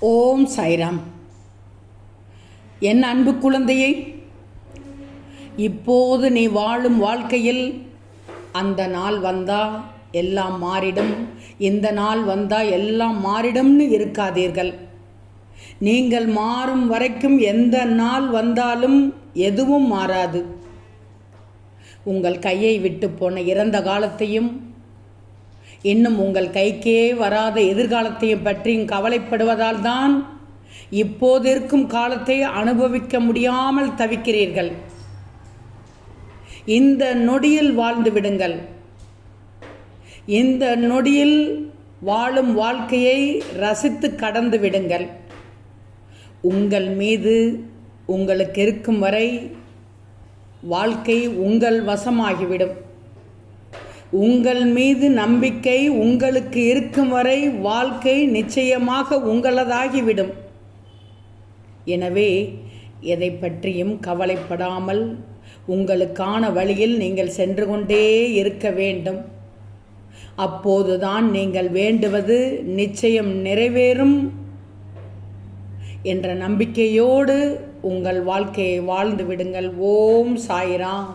ஓம் சாய்ராம். என் அன்பு குழந்தையை, இப்போது நீ வாழும் வாழ்க்கையில் அந்த நாள் வந்தா எல்லாம் மாறிடும், இந்த நாள் வந்தா எல்லாம் மாறிடும்னு இருக்காதீர்கள். நீங்கள் மாறும் வரைக்கும் எந்த நாள் வந்தாலும் எதுவும் மாறாது. உங்கள் கையை விட்டு போன இறந்த காலத்தையும் இன்னும் உங்கள் கைக்கே வராத எதிர்காலத்தையும் பற்றியும் கவலைப்படுவதால் தான் இப்போது இருக்கும் காலத்தை அனுபவிக்க முடியாமல் தவிக்கிறீர்கள். இந்த நொடியில் வாழ்ந்து விடுங்கள். இந்த நொடியில் வாழும் வாழ்க்கையை ரசித்து கடந்து விடுங்கள். உங்கள் மீது உங்களுக்கு இருக்கும் வரை வாழ்க்கை உங்கள் வசமாகிவிடும். உங்கள் மீது நம்பிக்கை உங்களுக்கு இருக்கும் வரை வாழ்க்கை நிச்சயமாக உங்களதாகிவிடும். எனவே எதை பற்றியும் கவலைப்படாமல் உங்களுக்கான வழியில் நீங்கள் சென்று கொண்டே இருக்க வேண்டும். அப்போதுதான் நீங்கள் வேண்டுவது நிச்சயம் நிறைவேறும் என்ற நம்பிக்கையோடு உங்கள் வாழ்க்கையை வாழ்ந்து விடுங்கள். ஓம் சாய்ராம்.